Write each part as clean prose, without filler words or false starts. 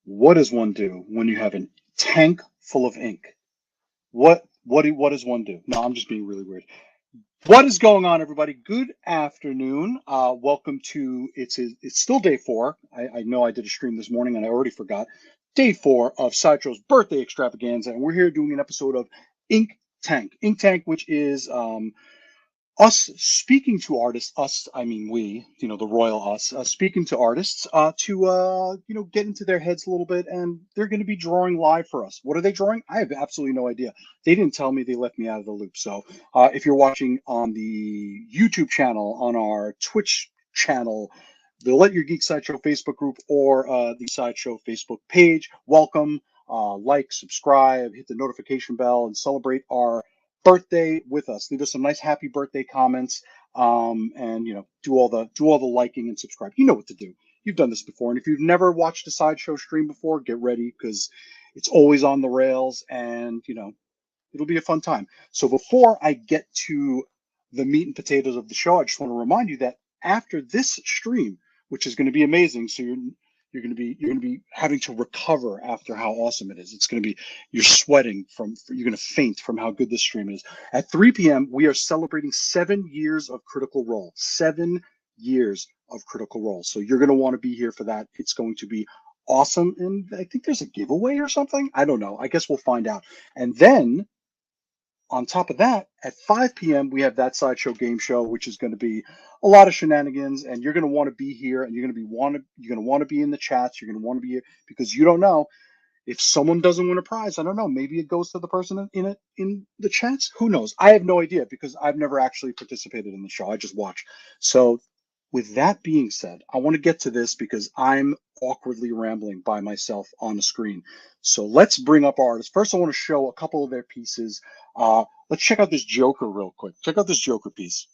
What does one do when you have a tank full of ink? What does one do? No, I'm just being really weird. What is going on, everybody? Good afternoon. Welcome to it's still day 4. I know I did a stream this morning and I already forgot. Day 4 of Sideshow's Birthday Extravaganza, and we're here doing an episode of Ink Tank. Ink Tank, which is us speaking to artists, us, I mean we, the royal us, speaking to artists to get into their heads a little bit, and they're going to be drawing live for us. What are they drawing? I have absolutely no idea. They didn't tell me. They left me out of the loop. So if you're watching on the YouTube channel, on our Twitch channel, the Let Your Geek Sideshow Facebook group, or the Sideshow Facebook page, welcome. Like, subscribe, hit the notification bell, and celebrate our birthday with us. Leave us some nice happy birthday comments, and do all the liking and subscribe. You know what to do. You've done this before, and if you've never watched a Sideshow stream before, get ready, because it's always on the rails, and it'll be a fun time. So before I get to the meat and potatoes of the show, I just want to remind you that after this stream, which is going to be amazing, so you're going to be having to recover after how awesome it is. It's going to be, you're sweating you're going to faint from how good this stream is. At 3 p.m., we are celebrating 7 years of Critical Role. 7 years of Critical Role. So you're going to want to be here for that. It's going to be awesome. And I think there's a giveaway or something. I don't know. I guess we'll find out. And then on top of that, at 5 p.m., we have that Sideshow game show, which is going to be a lot of shenanigans, and you're going to want to be here, and you're going to want to be in the chats. You're going to want to be here because you don't know if someone doesn't win a prize. I don't know. Maybe it goes to the person in the chats. Who knows? I have no idea because I've never actually participated in the show. I just watch. So with that being said, I want to get to this because I'm awkwardly rambling by myself on the screen. So let's bring up our artists. First, I want to show a couple of their pieces. Let's check out this Joker real quick. Check out this Joker piece.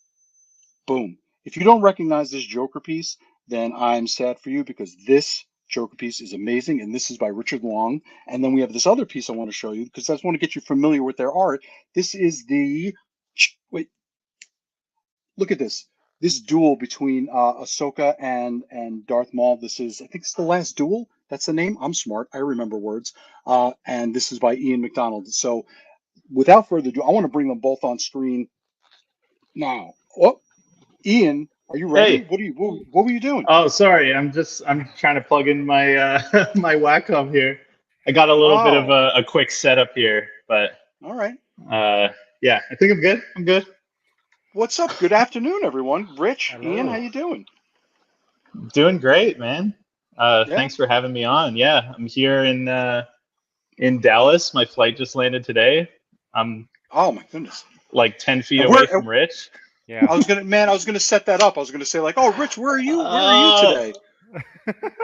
Boom. If you don't recognize this Joker piece, then I'm sad for you because this Joker piece is amazing, and this is by Richard Luong. And then we have this other piece I want to show you because I just want to get you familiar with their art. This is wait, look at this. This duel between Ahsoka and Darth Maul. I think it's The Last Duel. That's the name. I'm smart. I remember words. And this is by Ian MacDonald. So without further ado, I want to bring them both on screen now. Oh, Ian, are you ready? Hey. What were you doing? Oh, sorry. I'm trying to plug in my my Wacom here. I got a little bit of a quick setup here, but all right. Yeah, I think I'm good. I'm good. What's up? Good afternoon, everyone. Rich, Hello. Ian, how you doing? Doing great, man. Yeah. Thanks for having me on. Yeah, I'm here in Dallas. My flight just landed today. I'm oh my goodness, like 10 feet away from Rich. Yeah. I was gonna set that up. I was gonna say like, oh, Rich, where are you? Where are you today?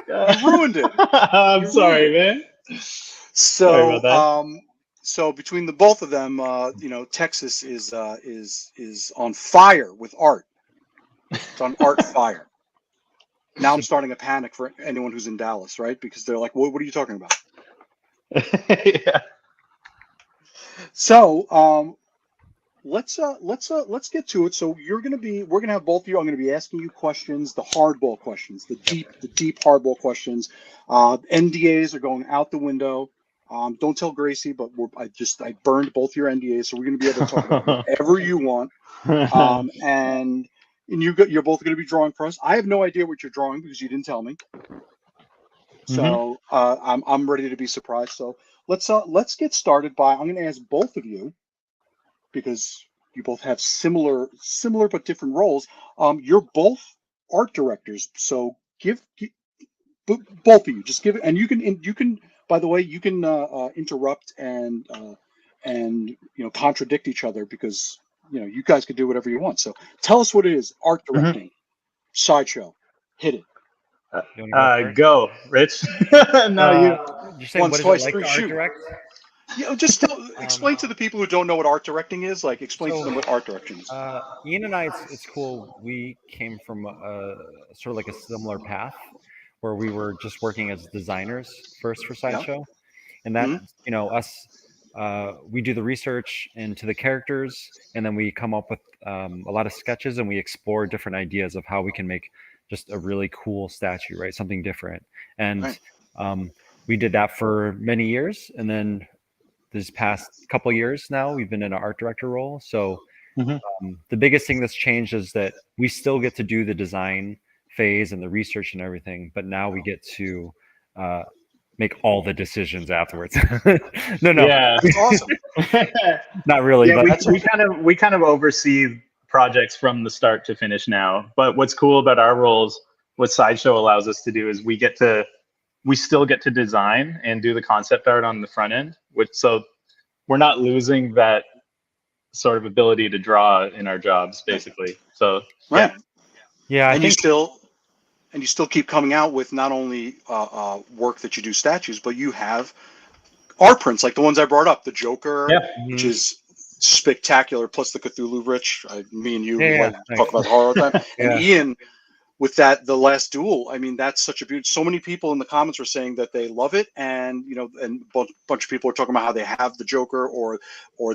You ruined it. I'm sorry, man. So, sorry about that. So between the both of them, Texas is on fire with art. It's on art fire. Now I'm starting a panic for anyone who's in Dallas, right? Because they're like, what are you talking about? Yeah. So, let's get to it. So we're gonna have both of you. I'm gonna be asking you questions, the hardball questions, the deep hardball questions. NDAs are going out the window. Don't tell Gracie, but I burned both your NDAs, so we're gonna be able to talk about whatever you want. And you're both gonna be drawing for us. I have no idea what you're drawing because you didn't tell me. So I'm ready to be surprised. So let's get started I'm gonna ask both of you, because you both have similar but different roles. You're both art directors, so give both of you just give it, and you can. By the way, you can interrupt and contradict each other because you guys can do whatever you want. So tell us what it is. Art directing, Sideshow, hit it. Go, Rich. No, you say Once, what is twice, it like three, to art shoot. direct? Just explain to the people who don't know what art directing is. Like, explain to them what art directing is. Ian and I, it's cool. We came from sort of like a similar path where we were just working as designers first for Sideshow, and that us. We do the research into the characters, and then we come up with a lot of sketches, and we explore different ideas of how we can make just a really cool statue, right? Something different. And We did that for many years, and then this past couple years now, we've been in an art director role. So the biggest thing that's changed is that we still get to do the design phase and the research and everything, but now we get to make all the decisions afterwards. No, Yeah, That's awesome. not really. yeah, but we kind of oversee projects from the start to finish now. But what's cool about our roles, what Sideshow allows us to do, is we still get to design and do the concept art on the front end, so we're not losing that sort of ability to draw in our jobs, basically. So Right. yeah, I And think you still keep coming out with not only work that you do statues, but you have art prints like the ones I brought up, the Joker, which is spectacular, plus the Cthulhu Rich. Me and you like talk about horror all the time. And Ian with the last duel. I mean, that's such a beauty. So many people in the comments were saying that they love it, and and a bunch of people are talking about how they have the Joker or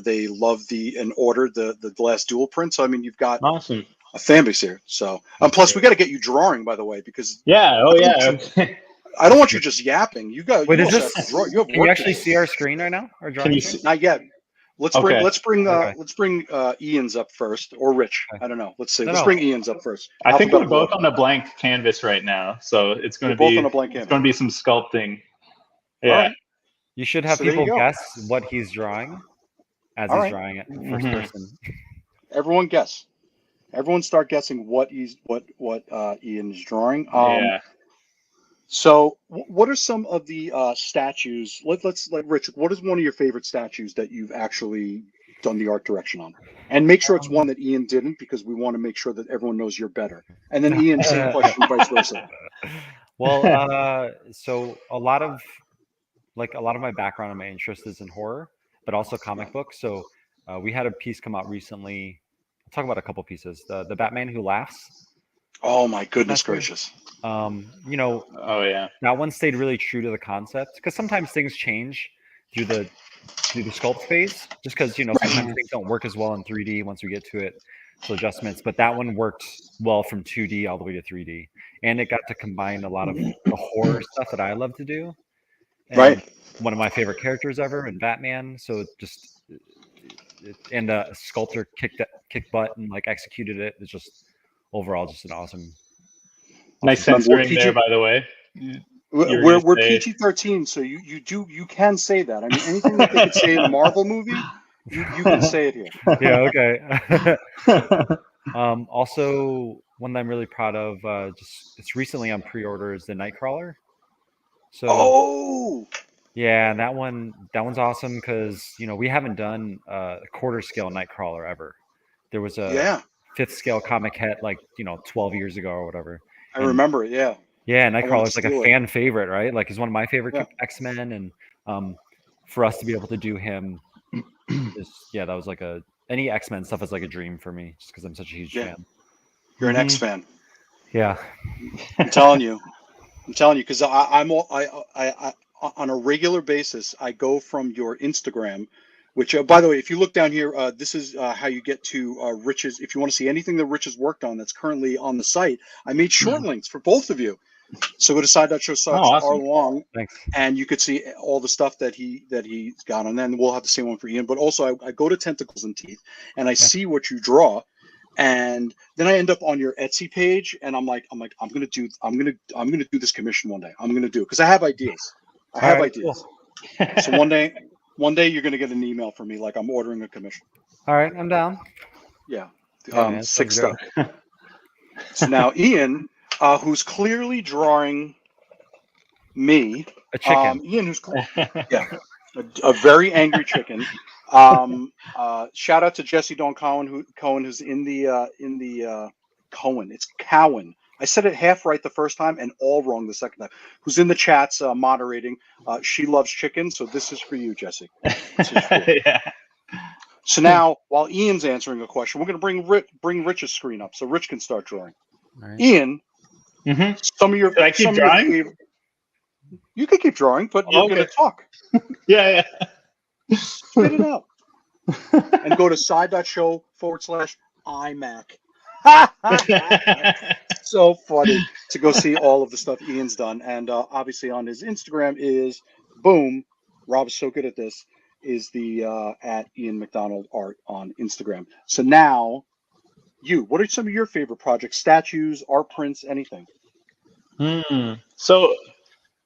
they love and ordered the last duel print. So I mean, you've got awesome. a fan base here. So plus we got to get you drawing, by the way, because I don't want you just yapping. You got. Wait, you is also this? have to draw. You have Can work you to actually do. see our screen right now? Our drawing? Can you see? Not yet. Let's bring Okay. Ian's up first, or Rich. Okay. I don't know. Let's see. No, Let's no. bring Ian's up first. I think we're Alphabetical both order. on a blank canvas right now, so it's going to We're both be on a blank it's canvas. going to be some sculpting. Yeah. All right. You should have So there you people go. guess what he's drawing as All he's right. drawing it first person. Everyone guess. Everyone start guessing what Ian is drawing. Yeah. So, what are some of the statues? Let's like Rich. What is one of your favorite statues that you've actually done the art direction on? And make sure it's one that Ian didn't, because we want to make sure that everyone knows you're better. And then Ian, same question, vice versa. Well, so a lot of my background and my interest is in horror, but also comic books. So we had a piece come out recently. I'll talk about a couple pieces. The Batman Who Laughs. Oh my goodness gracious! Oh yeah. That one stayed really true to the concept, because sometimes things change through the sculpt phase, just because sometimes things don't work as well in 3D once we get to it, so adjustments. But that one worked well from 2D all the way to 3D, and it got to combine a lot of the horror stuff that I love to do. And one of my favorite characters ever in Batman. So and the sculptor kicked butt and like executed it. It's just overall just an awesome. Nice censoring there, by the way. We're PG-13, so you can say that. I mean, anything that they could say in a Marvel movie, you can say it here. Yeah. Okay. Also, one that I'm really proud of, it's recently on pre-order, is the Nightcrawler. So. Yeah, and that one's awesome because we haven't done a quarter scale Nightcrawler ever. There was a 5th scale comic het 12 years ago or whatever. I remember it. Yeah. Yeah, Nightcrawler's like a fan favorite, right? Like he's one of my favorite X-Men, and for us to be able to do him, that was like any X-Men stuff is like a dream for me, just because I'm such a huge fan. You're an X fan. Yeah. I'm telling you, because I'm on a regular basis, I go from your Instagram, which, by the way, if you look down here, this is how you get to Rich's. If you want to see anything that Rich has worked on that's currently on the site, I made short links for both of you. So go to side.show Luong, and you could see all the stuff that he's got on. And then we'll have the same one for Ian. But also, I go to Tentacles and Teeth, and I see what you draw. And then I end up on your Etsy page, and I'm like, I'm gonna do this commission one day. I'm gonna do it because I have ideas. Ideas. Cool. So one day you're gonna get an email from me like I'm ordering a commission. All right, I'm down. Yeah, 6 stuff. So now Ian, who's clearly drawing me, a chicken. Ian, who's a very angry chicken. Shout out to Jesse Dawn Cohen, who's in the Cohen. It's Cowan. I said it half right the first time and all wrong the second time. Who's in the chats moderating? She loves chicken, so this is for you, Jesse. Yeah. So now, while Ian's answering a question, we're going to bring Rich's screen up so Rich can start drawing. Right. Ian, some of your. Can I keep drawing? You can keep drawing, but you're going to talk. Yeah. Spit it out. And go to side.show /imac. So funny to go see all of the stuff Ian's done, and obviously on his Instagram is boom. Rob is so good at this. Is the at Ian MacDonald art on Instagram. So now, what are some of your favorite projects? Statues, art prints, anything? So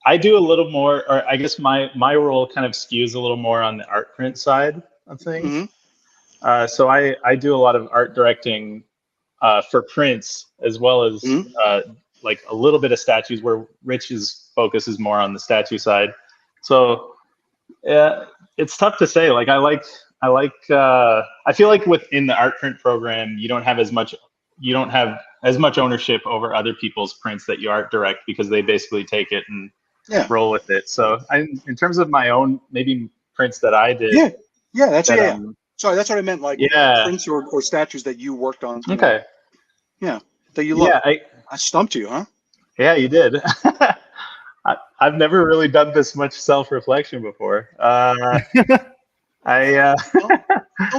I do a little more, or I guess my role kind of skews a little more on the art print side of things. So I do a lot of art directing for prints, as well as like a little bit of statues, where Rich's focus is more on the statue side. So yeah, it's tough to say. Like I feel like within the art print program, you don't have as much ownership over other people's prints that you art direct, because they basically take it and roll with it. So in terms of my own maybe prints that I did. Sorry, that's what I meant. Like prints or statues that you worked on. Okay. That you love. Yeah, I stumped you, huh? Yeah, you did. I've never really done this much self-reflection before. Tell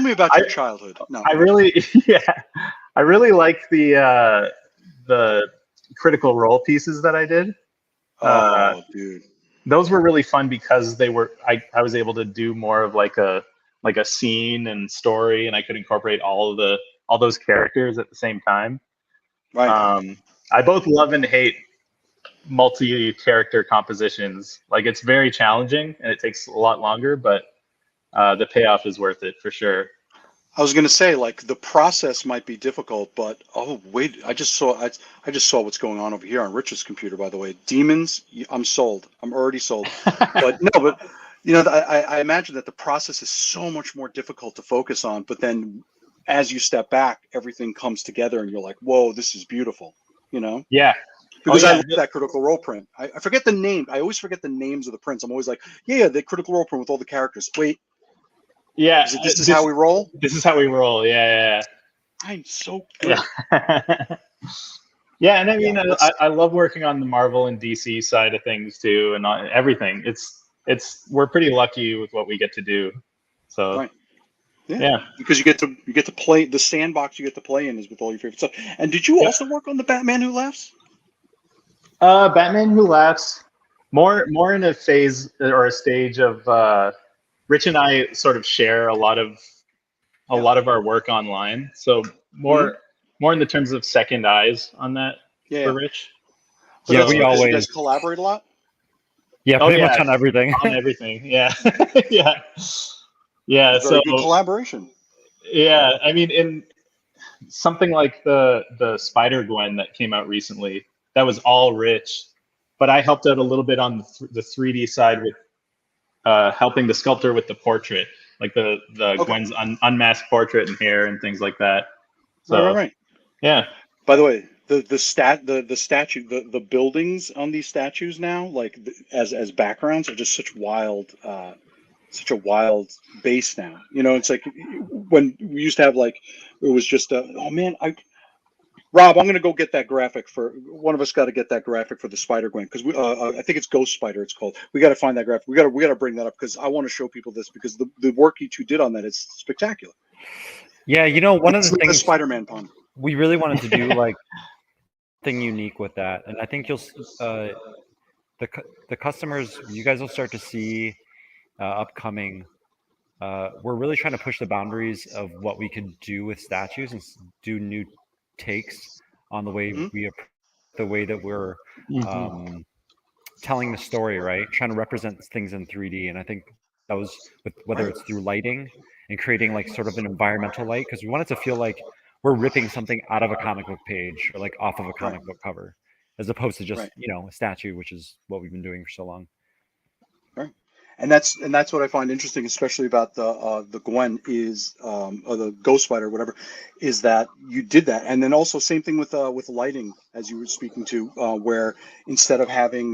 me about your childhood. No, I really like the Critical Role pieces that I did. Oh, dude. Those were really fun because they were I was able to do more of like a scene and story, and I could incorporate all those characters at the same time. Right. I both love and hate multi-character compositions. Like, it's very challenging and it takes a lot longer, but the payoff is worth it for sure. I was going to say, like, the process might be difficult, but oh wait, I just saw what's going on over here on Rich's computer. By the way, demons, I'm sold. I'm already sold. But I imagine that the process is so much more difficult to focus on. But then, as you step back, everything comes together, and you're like, whoa, this is beautiful. Yeah. Because I love that Critical Role print. I forget the name. I always forget the names of the prints. I'm always like, the Critical Role print with all the characters. Wait. Yeah. This is how we roll? This is how we roll. Yeah. I'm so good. Yeah. Yeah, and I mean, I love working on the Marvel and DC side of things too, and everything. We're pretty lucky with what we get to do. So. Right. Yeah. Because you get to play the sandbox you get to play in is with all your favorite stuff. And did you also work on the Batman Who Laughs? Batman Who Laughs, more in a phase or a stage of Rich and I sort of share a lot of our work online. So more in the terms of second eyes on that for Rich. So we always, you guys collaborate a lot? Yeah, pretty much on everything. On everything. Yeah. Yeah. Very good collaboration. Yeah, I mean, in something like the Spider-Gwen that came out recently, that was all Rich, but I helped out a little bit on the 3D side with helping the sculptor with the portrait, like the Gwen's unmasked portrait and hair and things like that. So, right. Yeah. By the way, the statue, the buildings on these statues now, like as backgrounds, are just such a wild base now. It's like when we used to have it was just Rob, I'm going to go get that graphic one of us. Got to get that graphic for the Spider-Gwen, because I think it's Ghost Spider. It's called. We got to find that graphic. We got to bring that up because I want to show people this, because the work you two did on that is spectacular. Yeah, one of the things, the Spider-Man pun. We really wanted to do thing unique with that, and I think you'll the customers, you guys will start to see upcoming. We're really trying to push the boundaries of what we could do with statues and do new takes on the way the way that we're telling the story, right? Trying to represent things in 3D, and I think that was whether it's through lighting and creating sort of an environmental light, because we want it to feel like we're ripping something out of a comic book page or off of a comic book cover, as opposed to just a statue, which is what we've been doing for so long. Right. And that's what I find interesting, especially about the Gwen is or the Ghost Spider, whatever, is that you did that, and then also same thing with lighting, as you were speaking to, where instead of having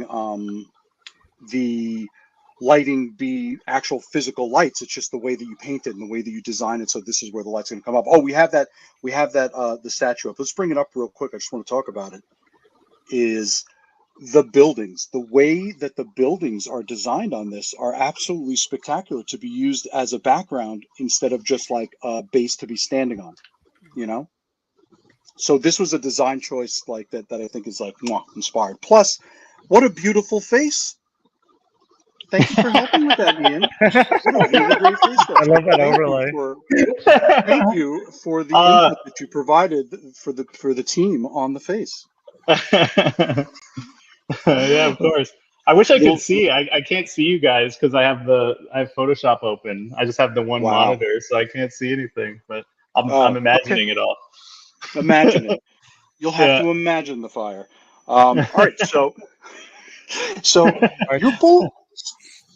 the lighting be actual physical lights, it's just the way that you paint it and the way that you design it. So this is where the light's going to come up. Oh, we have that the statue up. Let's bring it up real quick. I just want to talk about it. Is the buildings, the way that the buildings are designed on this are absolutely spectacular to be used as a background instead of just a base to be standing on, So this was a design choice like that I think is like mwah, inspired. Plus, what a beautiful face. Thank you for helping with that, Ian. What a really great face. I love that overlay. Thank you for the input that you provided for the team on the face. Yeah, of course. I wish I could see. I can't see you guys because I have Photoshop open. I just have the one monitor, so I can't see anything. But I'm imagining it all. Imagine it. You'll have to imagine the fire. All right, so your bull.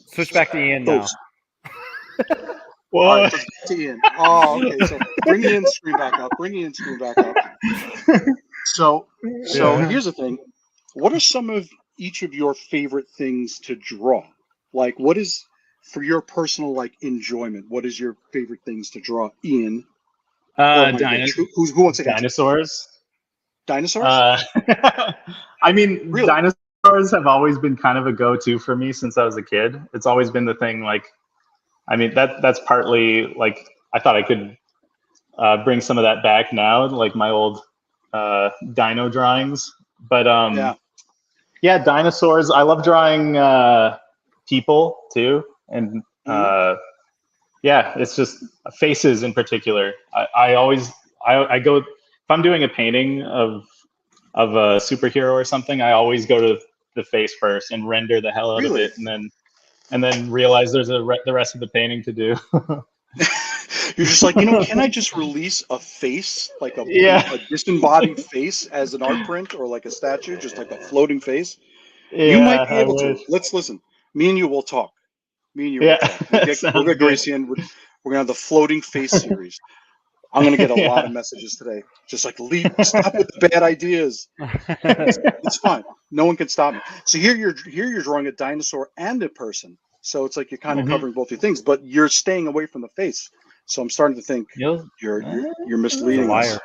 Switch back to Ian now. All right, so back to Ian. Oh, okay. So bring Ian's screen back up. So here's the thing. What are some of each of your favorite things to draw? Like, what is, for your personal like enjoyment, what is your favorite things to draw? Ian? Who wants to dinosaurs? Dinosaurs? I mean, really? Dinosaurs have always been kind of a go-to for me since I was a kid. It's always been the thing. Like, I mean, that's partly like I thought I could bring some of that back now, like my old dino drawings. But yeah, dinosaurs. I love drawing people too, and yeah, it's just faces in particular. I always go if I'm doing a painting of a superhero or something. I always go to the face first and render the hell out of it, and then realize there's the rest of the painting to do. You're just like, can I just release a face, like a disembodied face as an art print or like a statue, just like a floating face? Yeah, you might be able to. Let's listen. Me and you will talk. We'll get Gracie in. We're gonna have the floating face series. I'm gonna get a lot of messages today. Just like, stop with the bad ideas. It's fine. No one can stop me. So here you're drawing a dinosaur and a person. So it's like you're kind of covering both your things, but you're staying away from the face. So I'm starting to think you're misleading us.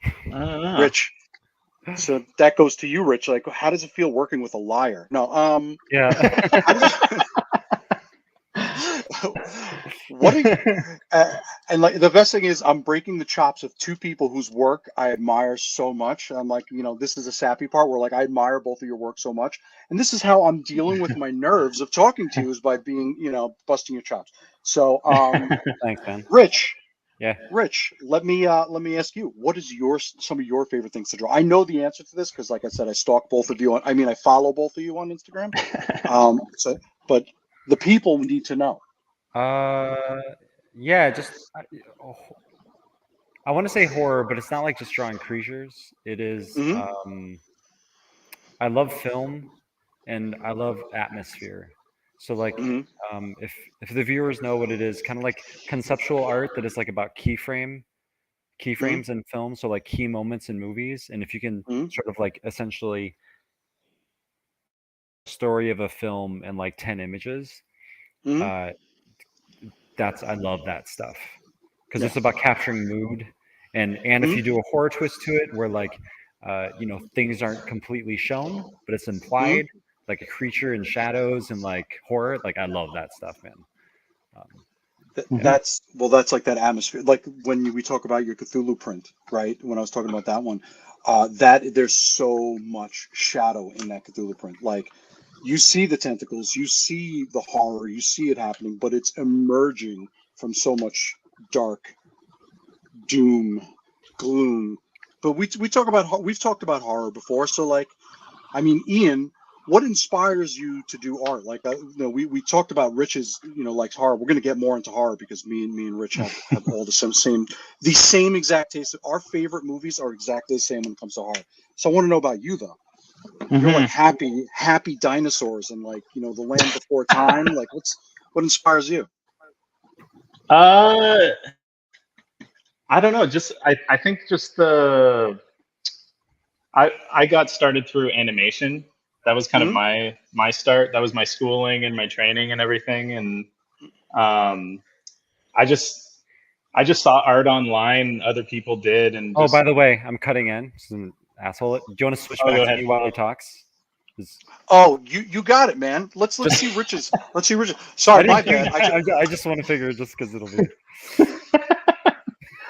I don't know. Rich. So that goes to you, Rich. Like, how does it feel working with a liar? No, yeah. And like the best thing is I'm breaking the chops of two people whose work I admire so much. I'm like, this is a sappy part where like I admire both of your work so much, and this is how I'm dealing with my nerves of talking to you is by being, busting your chops. So, thanks, man. Rich. Yeah. Rich, let me ask you, what is some of your favorite things to draw? I know the answer to this because, like I said, I stalk both of you. I follow both of you on Instagram. But the people need to know. Yeah, I want to say horror, but it's not like just drawing creatures. It is. I love film, and I love atmosphere. So like, if the viewers know what it is, kind of like conceptual art that is like about keyframes in film. So like key moments in movies, and if you can sort of like essentially story of a film in like 10 images, I love that stuff because it's about capturing mood, and if you do a horror twist to it, where like things aren't completely shown, but it's implied. Like a creature in shadows and like horror, like I love that stuff, man. That's like that atmosphere. Like when we talk about your Cthulhu print, right? When I was talking about that one, that there's so much shadow in that Cthulhu print. Like you see the tentacles, you see the horror, you see it happening, but it's emerging from so much dark, doom, gloom. But we've talked about horror before, so like, Ian. What inspires you to do art? Like, we talked about Rich's, likes horror. We're going to get more into horror because me and Rich have all the same exact taste. What favorite movies are exactly the same when it comes to horror. So I want to know about you though. You're like happy dinosaurs and like, the Land Before Time. Like what inspires you? I don't know. I think I got started through animation. That was kind of my start. That was my schooling and my training and everything. And I just saw art online other people did. And by the way, I'm cutting in. This is an asshole. Do you want to switch back to me while he talks? Oh, you got it, man. Let's see Rich's. Sorry, my bad. I just want to figure just because it'll be.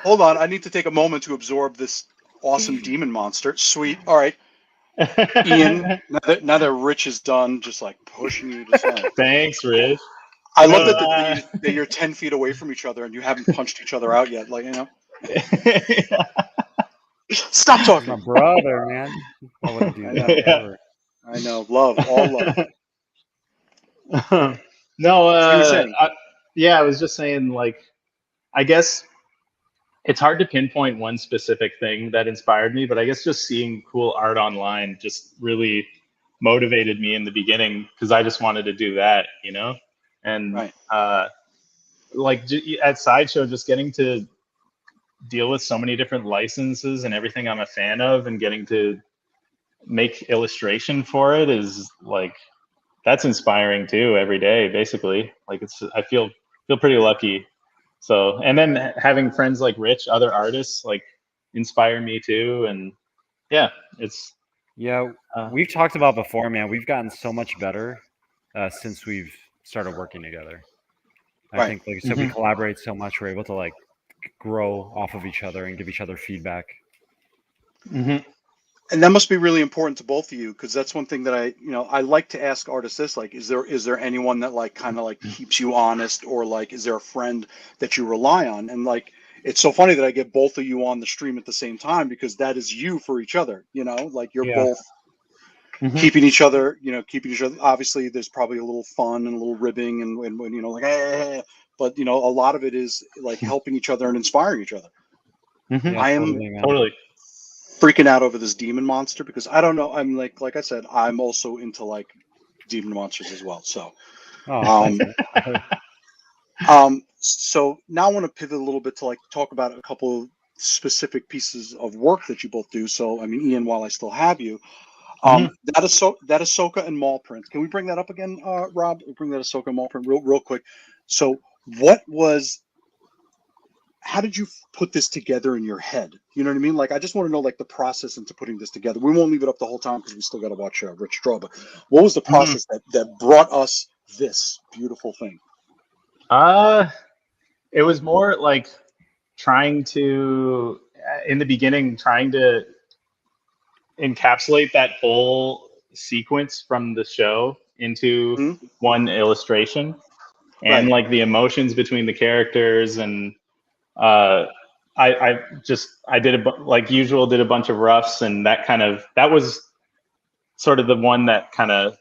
Hold on, I need to take a moment to absorb this awesome demon monster. Sweet. All right, Ian. Now that Rich is done, just like pushing you to say. Thanks, Rich. I No, love that you're 10 feet away from each other and you haven't punched each other out yet. Like, you know, stop He's talking. my brother, man. I wouldn't do that Yeah. ever. I know, love, all love. No, So you were saying, yeah, I was just saying, like, I guess it's hard to pinpoint one specific thing that inspired me, but I guess just seeing cool art online just really motivated me in the beginning because I just wanted to do that, you know? And right? like at Sideshow, just getting to deal with so many different licenses and everything I'm a fan of and getting to make illustration for it is like, that's inspiring too every day, basically. Like I feel pretty lucky. So, and then having friends like Rich, other artists, like inspire me too. And yeah, it's Yeah, we've talked about before, man. We've gotten so much better since we've started working together. I Right. think, like you said, we collaborate so much. We're able to like grow off of each other and give each other feedback. And that must be really important to both of you, because that's one thing that I like to ask artists this, like, is there anyone that like kind of like keeps you honest, or like, is there a friend that you rely on? And like, it's so funny that I get both of you on the stream at the same time, because that is you for each other, you know, like you're both keeping each other, Obviously, there's probably a little fun and a little ribbing and you know, like, hey, but you know, a lot of it is like helping each other and inspiring each other. Yeah, I am totally freaking out over this demon monster because I don't know. I'm like I said, I'm also into like demon monsters as well. So, so now I want to pivot a little bit to like talk about a couple of specific pieces of work that you both do. So, I mean, Ian, while I still have you, that Ahsoka and Maul print. Can we bring that up again, Rob? We'll bring that Ahsoka and Maul print real quick. So, how did you put this together in your head? You know what I mean? Like, I just want to know like the process into putting this together. We won't leave it up the whole time because we still got to watch Rich draw. But what was the process that brought us this beautiful thing? It was more like trying to, in the beginning, trying to encapsulate that whole sequence from the show into one illustration, and like the emotions between the characters. And I did like usual, did a bunch of roughs, and that was sort of the one that kind of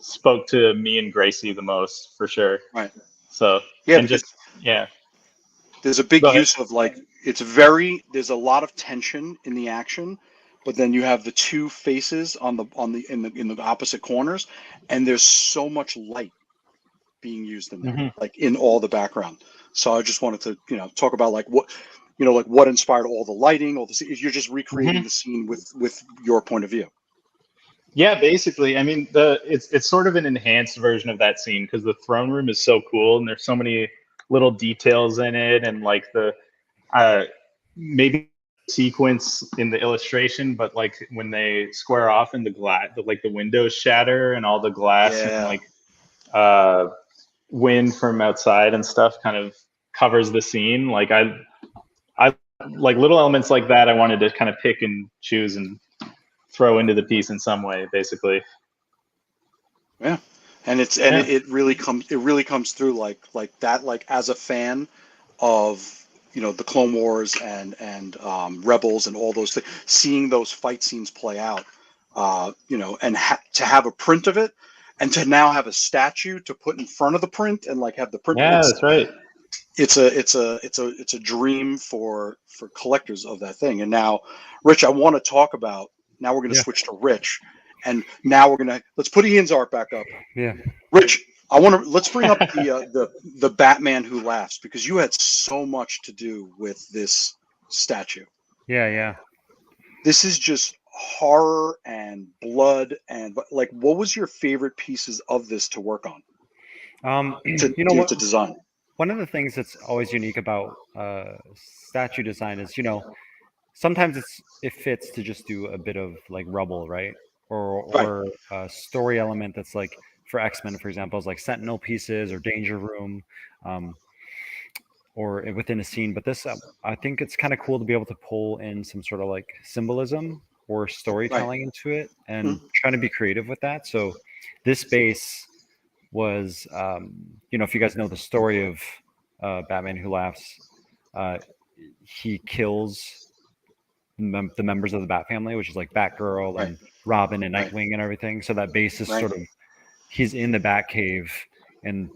spoke to me and Gracie the most, for sure. Right. So yeah, and just there's a big use of like there's a lot of tension in the action, but then you have the two faces in the opposite corners, and there's so much light being used in there, like in all the background. So I just wanted to talk about like what inspired all the lighting, all the you're just recreating the scene with your point of view. Yeah, basically. I mean, it's sort of an enhanced version of that scene because the throne room is so cool and there's so many little details in it, and like the maybe sequence in the illustration, but like when they square off and the glass, like the windows shatter and all the glass and like wind from outside and stuff kind of covers the scene. Like I like little elements like that. I wanted to kind of pick and choose and throw into the piece in some way, basically. Yeah, and it really comes through like that. Like as a fan of the Clone Wars and Rebels and all those things, seeing those fight scenes play out, and to have a print of it, and to now have a statue to put in front of the print and like have the print. Yeah, that's right. It's a dream for collectors of that thing. And now, Rich, I want to talk about. Now we're going to switch to Rich, and now let's put Ian's art back up. Yeah, Rich, let's bring up the Batman Who Laughs, because you had so much to do with this statue. Yeah. This is just horror and blood and like, what was your favorite pieces of this to work on? To design. One of the things that's always unique about statue design is, sometimes it fits to just do a bit of like rubble, right? Or a story element that's like for X-Men, for example, is like Sentinel pieces or Danger Room. or within a scene. But this, I think it's kind of cool to be able to pull in some sort of like symbolism or storytelling into it, and trying to be creative with that. So this base was, if you guys know the story of Batman Who Laughs, he kills the members of the Bat family, which is like Batgirl and Robin and Nightwing and everything. So that base is sort of, he's in the Batcave, and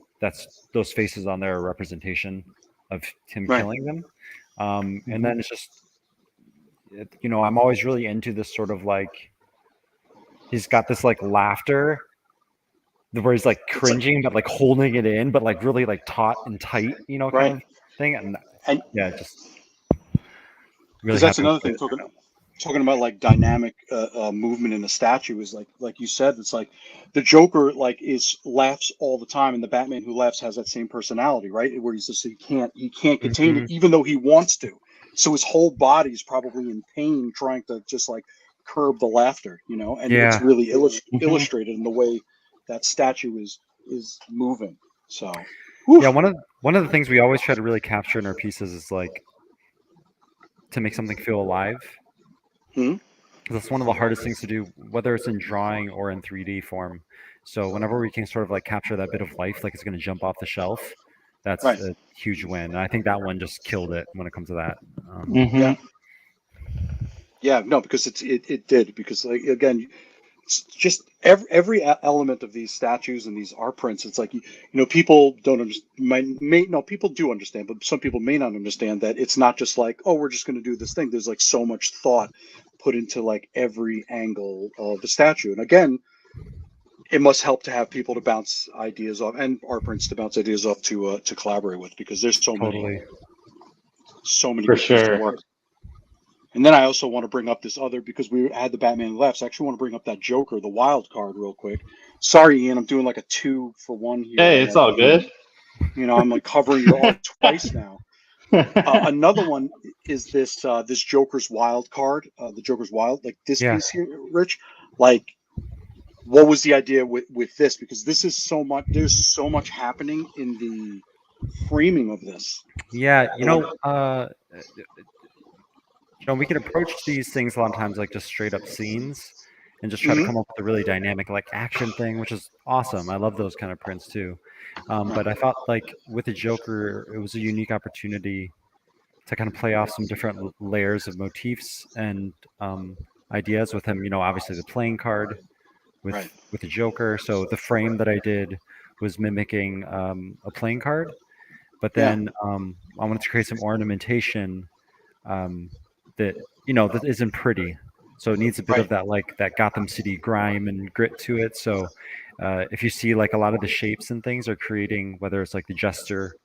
those faces on there are a representation of him killing them. And then it's just, I'm always really into this sort of like, he's got this like laughter where he's like cringing, but like holding it in, but like really like taut and tight, kind of thing. And yeah, just really. That's another thing. Talking about like dynamic movement in the statue is like you said, it's like the Joker laughs all the time, and the Batman Who Laughs has that same personality, right? Where he's just he can't contain it, even though he wants to. So his whole body is probably in pain, trying to just like curb the laughter, and it's really illustrated in the way that statue is moving. So yeah, one of the things we always try to really capture in our pieces is like to make something feel alive. That's one of the hardest things to do, whether it's in drawing or in 3D form. So whenever we can sort of like capture that bit of life, like it's going to jump off the shelf, that's a huge win. And I think that one just killed it when it comes to that. Yeah, no, because it did, because like again, it's just every element of these statues and these art prints. It's like people don't understand. People do understand, but some people may not understand that it's not just like, oh, we're just going to do this thing. There's like so much thought put into like every angle of the statue, and again, it must help to have people to bounce ideas off and art prints to bounce ideas off to collaborate with, because there's so many for sure. to work. And then I also want to bring up this other, because we had the Batman Laughs. I actually want to bring up that Joker, the wild card, real quick. Sorry, Ian, I'm doing like a 2-for-1 here. Hey, it's all good. I'm like covering your art twice now. Another one is this Joker's wild card, the Joker's wild, like this piece here, Rich. Like, what was the idea with this? Because this is so much. There's so much happening in the framing of this. Yeah, we can approach these things a lot of times like just straight up scenes and just try to come up with a really dynamic like action thing, which is awesome. I love those kind of prints too. But I thought like with the Joker, it was a unique opportunity to kind of play off some different layers of motifs and ideas with him. Obviously the playing card with the Joker. So the frame that I did was mimicking a playing card, but then I wanted to create some ornamentation that that isn't pretty, so it needs a bit of that like that Gotham City grime and grit to it. So if you see like a lot of the shapes and things are creating, whether it's like the jester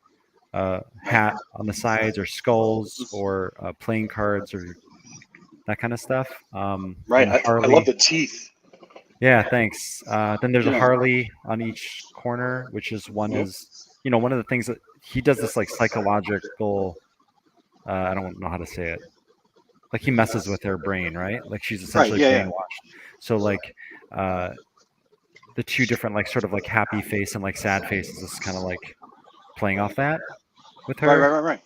hat on the sides or skulls or playing cards or that kind of stuff. I love the teeth. Yeah, thanks. Then there's a Harley on each corner, which is one of the things that he does, this like psychological, I don't know how to say it. Like he messes with her brain, right? Like she's essentially brainwashed. So like the two different like sort of like happy face and like sad faces is kind of like playing off that with her. Right.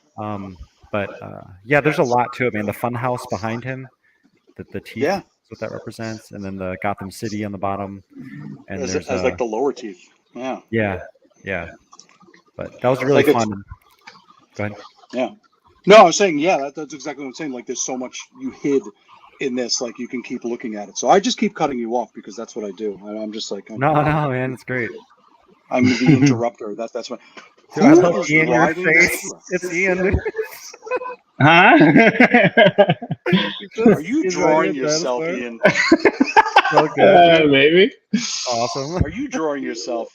But there's a lot to it, man. The fun house behind him, the teeth, is what that represents, and then the Gotham City on the bottom, and as like the lower teeth. Yeah. But that was really fun. Go ahead. Yeah. No, I was saying, that's exactly what I'm saying. Like, there's so much you hid in this, like, you can keep looking at it. So I just keep cutting you off because that's what I do. I'm just like, no, man, it's great. I'm the interrupter. That's what. Dude, I love Ian, your face. It's Ian. Huh? Are you drawing yourself, Ian? Maybe. Awesome. Are you drawing yourself?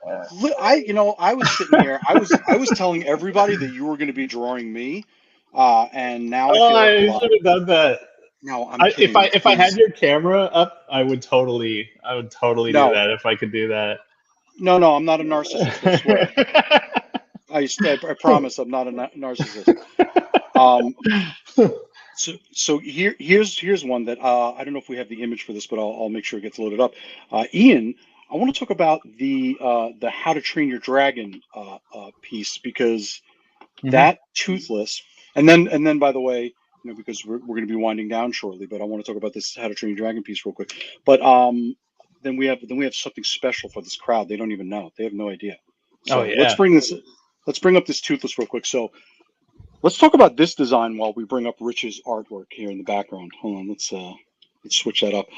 I was sitting here. I was telling everybody that you were going to be drawing me, and now I should have done that. No, if I had your camera up, I would totally do that if I could do that. No, I'm not a narcissist. I swear. I promise I'm not a narcissist. So here's one that I don't know if we have the image for this, but I'll make sure it gets loaded up. Ian, I want to talk about the How to Train Your Dragon piece, because that toothless, and then by the way, because we're going to be winding down shortly, but I want to talk about this How to Train Your Dragon piece real quick. But then we have something special for this crowd. They don't even know. They have no idea. So let's bring up this toothless real quick. So let's talk about this design while we bring up Rich's artwork here in the background. Hold on, let's switch that up.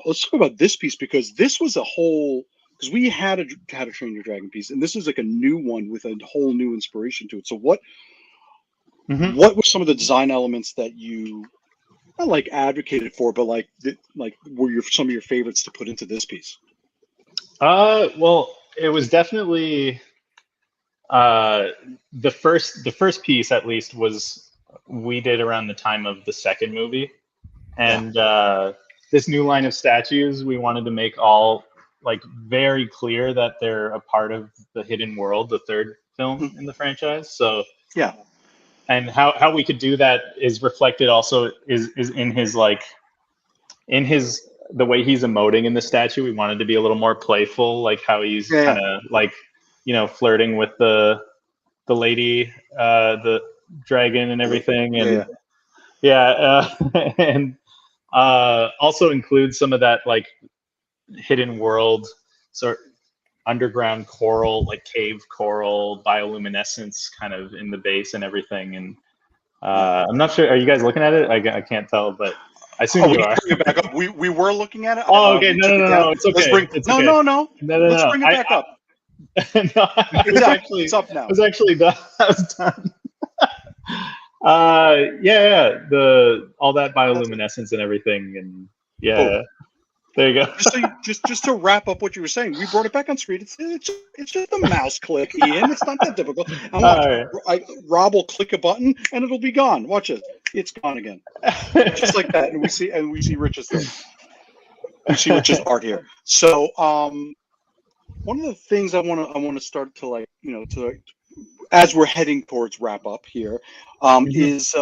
Let's talk about this piece, because this was a whole, because we had a How to Train Your Dragon piece, and this is like a new one with a whole new inspiration to it. So what were some of the design elements that you not like advocated for, but like were some of your favorites to put into this piece? Well, it was definitely the first piece, at least, was we did around the time of the second movie, and this new line of statues we wanted to make all like very clear that they're a part of the Hidden World, the third film in the franchise. So yeah. And how we could do that is reflected also is in his the way he's emoting in the statue. We wanted to be a little more playful, like how he's kind of like, flirting with the lady, the dragon and everything. And and also include some of that like Hidden World sort underground coral, like cave coral bioluminescence kind of in the base and everything. And I'm not sure, are you guys looking at it? I can't tell, but I assume you are. Bring it back up. We were looking at it. Oh, okay. No, it's okay. No. Let's bring it back up. No, it's up now. I was actually done. I was done. All that bioluminescence and everything, and there you go. Just to wrap up what you were saying, we brought it back on screen. It's just a mouse click, Ian. It's not that difficult. Rob will click a button and it'll be gone. Watch it. It's gone again. Just like that. And we see Rich's thing. We see Rich's art here. So one of the things I want to start to as we're heading towards wrap up here, is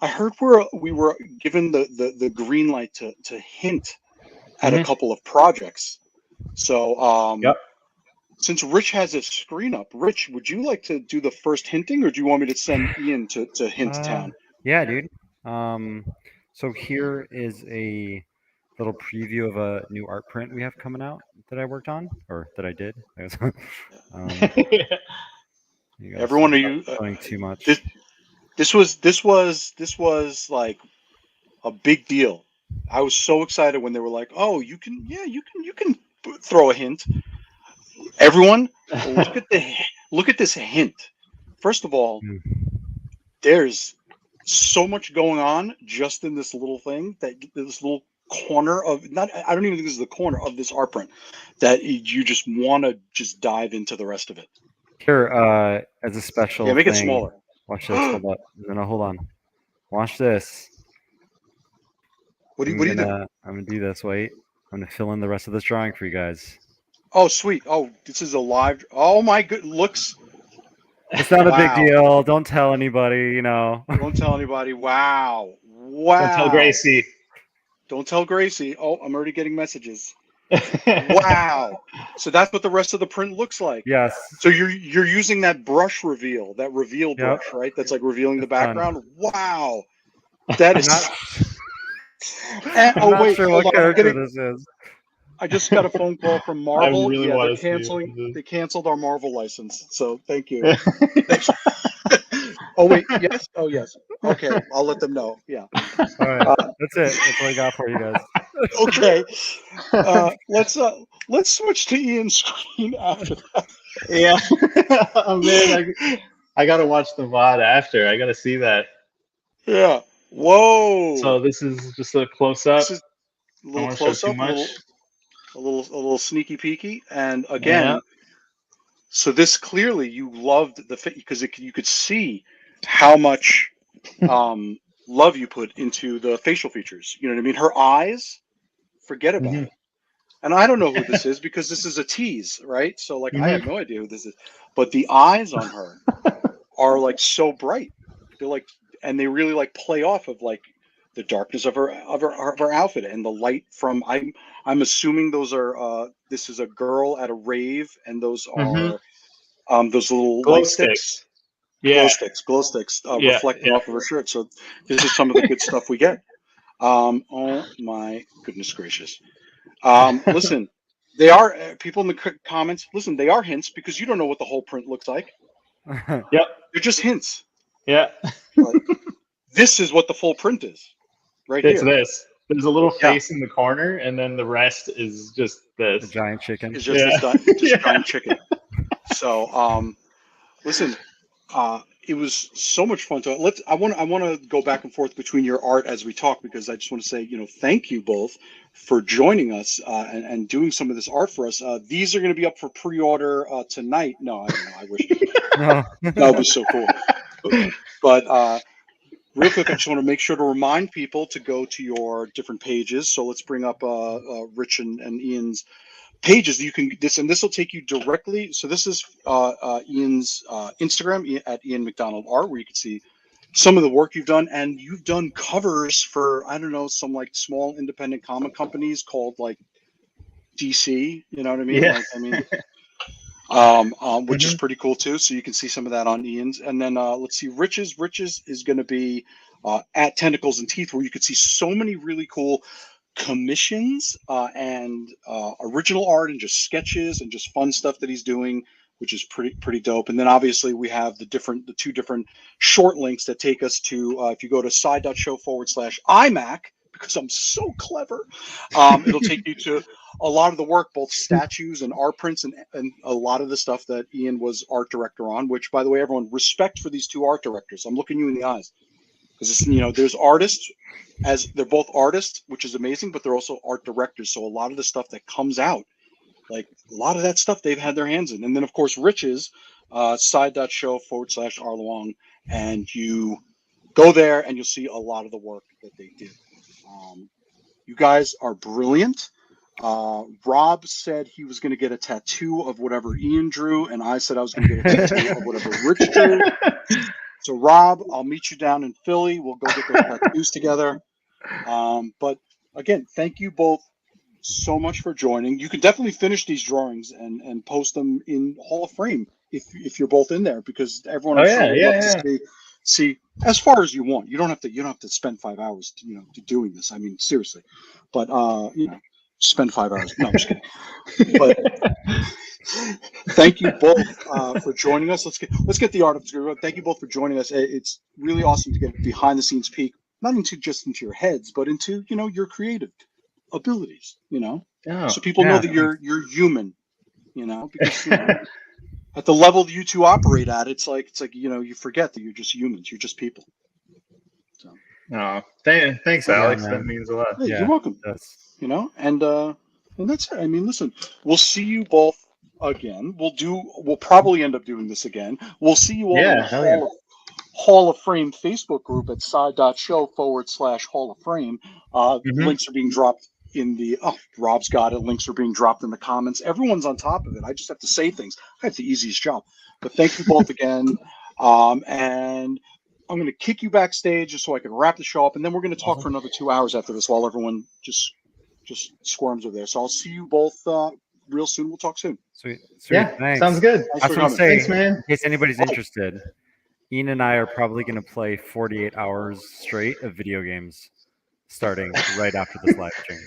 I heard we were given the green light to hint at a couple of projects. So since Rich has his screen up, Rich, would you like to do the first hinting, or do you want me to send Ian to hint town? Yeah, dude. So here is a little preview of a new art print we have coming out that I worked on, or that I did. Everyone, are you showing too much? This was like a big deal. I was so excited when they were like, "Oh, you can throw a hint." Everyone, look at this hint. First of all, there's so much going on just in this little thing, this little corner of I don't even think this is the corner of this art print, that you just want to just dive into the rest of it. Here, as a special make thing, it smaller. Watch this. Hold up. No, hold on. Watch this. What do you do? I'm gonna do this. Wait. I'm gonna fill in the rest of this drawing for you guys. Oh, sweet. Oh, this is a live. Oh my good. Looks. It's not a big deal. Don't tell anybody. Don't tell anybody. Wow. Don't tell Gracie. Don't tell Gracie. Oh, I'm already getting messages. Wow. So that's what the rest of the print looks like. Yes. So you're using that brush reveal, that reveal brush, right? That's like revealing the background. Wow. That is. I'm not sure what character this is. I just got a phone call from Marvel. I really they're canceling. They canceled our Marvel license. So thank you. Oh wait, yes. Oh yes. Okay, I'll let them know. Yeah. All right, that's it. That's all I got for you guys. Okay. Let's switch to Ian's screen after that. Yeah. Oh man, I gotta watch the VOD after. I gotta see that. Yeah. Whoa. So this is just a close up. This is a little close up. A little sneaky peeky, and again, so this clearly you loved the fit, because you could see how much love you put into the facial features. You know what I mean? Her eyes, forget about it. And I don't know who this is, because this is a tease, right? So I have no idea who this is, but the eyes on her are like so bright. They're like, and they really like play off of like the darkness of her outfit and the light from. I'm assuming those are. This is a girl at a rave, and those are those little glow light sticks. Yeah. Glow sticks Yeah, reflecting yeah. off of her shirt. So this is some of the good stuff we get. Oh my goodness gracious. Listen, they are people in the comments. Listen, they are hints because you don't know what the whole print looks like. Yep. They're just hints. Yeah. Like, this is what the full print is, right It's here. this. There's a little Yeah. face in the corner, and then the rest is just The this. giant chicken. It's just Yeah. this Yeah. giant chicken. So, listen, it was so much fun to I want to go back and forth between your art as we talk, because I just want to say, thank you both for joining us and doing some of this art for us. These are going to be up for pre-order tonight. No, I don't know. I wish No. that would be so cool. But real quick, I just want to make sure to remind people to go to your different pages. So let's bring up Rich and Ian's pages. You can this will take you directly. So this is Ian's Instagram at Ian MacDonald Art, where you can see some of the work you've done, and you've done covers for, I don't know, some like small independent comic companies called like DC. You know what I mean? Yeah. Like, I mean, which is pretty cool too. So you can see some of that on Ian's, and then let's see, Rich's is going to be at Tentacles and Teeth, where you could see so many really cool commissions and original art and just sketches and just fun stuff that he's doing, which is pretty dope. And then obviously we have the two different short links that take us to if you go to side.show /imac, because I'm so clever, it'll take you to a lot of the work, both statues and art prints, and a lot of the stuff that Ian was art director on, which, by the way, everyone, respect for these two art directors. I'm looking you in the eyes, because there's artists, as they're both artists, which is amazing, but they're also art directors. So a lot of the stuff that comes out, like a lot of that stuff, they've had their hands in. And then of course Rich's side.show /Luong, and you go there and you'll see a lot of the work that they did. You guys are brilliant. Rob said he was going to get a tattoo of whatever Ian drew, and I said I was going to get a tattoo of whatever Rich drew. So Rob, I'll meet you down in Philly. We'll go get those tattoos together. But again, thank you both so much for joining. You can definitely finish these drawings and post them in HallofFrame if you're both in there, because everyone would love to see as far as you want. You don't have to spend 5 hours to doing this. I mean, seriously. But spend 5 hours. No, I'm just kidding. But thank you both for joining us. Let's get the art of this. Thank you both for joining us. It's really awesome to get a behind the scenes peek, not into your heads, but into your creative abilities. So people know that you're human. Because at the level that you two operate at, it's like you forget that you're just humans. You're just people. So. Oh, thanks, Alex. Man. That means a lot. Hey, you're welcome. And that's it. I mean, listen, we'll see you both again. We'll probably end up doing this again. We'll see you all in the HallofFrame Facebook group at side.show /HallofFrame. Links are being dropped in the Rob's got it. Links are being dropped in the comments. Everyone's on top of it. I just have to say things. I have the easiest job. But thank you both again. And I'm going to kick you backstage just so I can wrap the show up, and then we're going to talk for another 2 hours after this while everyone just squirms over there. So I'll see you both real soon. We'll talk soon. Sweet. Yeah, thanks. Sounds good. I was going to say, thanks, man. in case anybody's interested, Ian and I are probably going to play 48 hours straight of video games starting right after this live stream.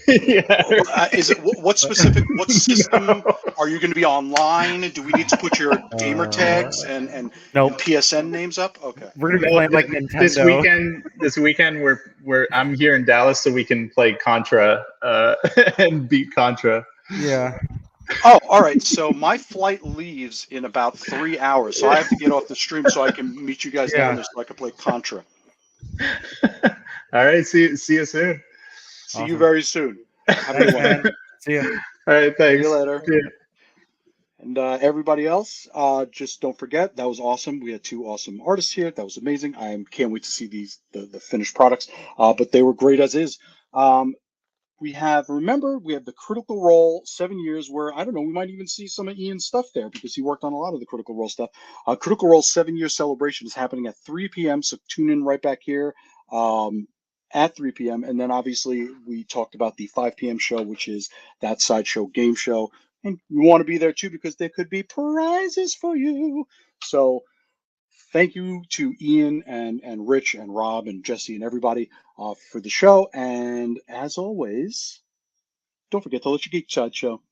Is it what specific? What system are you going to be online? Do we need to put your gamer tags and PSN names up? Okay, we're going to be playing like Nintendo. This weekend, I'm here in Dallas, so we can play Contra and beat Contra. Yeah. Oh, all right. So my flight leaves in about 3 hours, so I have to get off the stream so I can meet you guys down there so I can play Contra. All right. See you soon. See you very soon. Have a good one. See you. All right. Thanks. See you later. And everybody else, just don't forget, that was awesome. We had two awesome artists here. That was amazing. I can't wait to see the finished products, but they were great as is. We have the Critical Role 7 years, where I don't know, we might even see some of Ian's stuff there because he worked on a lot of the Critical Role stuff. Critical Role 7-year celebration is happening at 3 p.m. So tune in right back here at 3 p.m. And then obviously we talked about the 5 p.m. show, which is that Sideshow game show. And you want to be there too because there could be prizes for you. So thank you to Ian and Rich and Rob and Jesse and everybody for the show. And as always, don't forget to let your geek side show.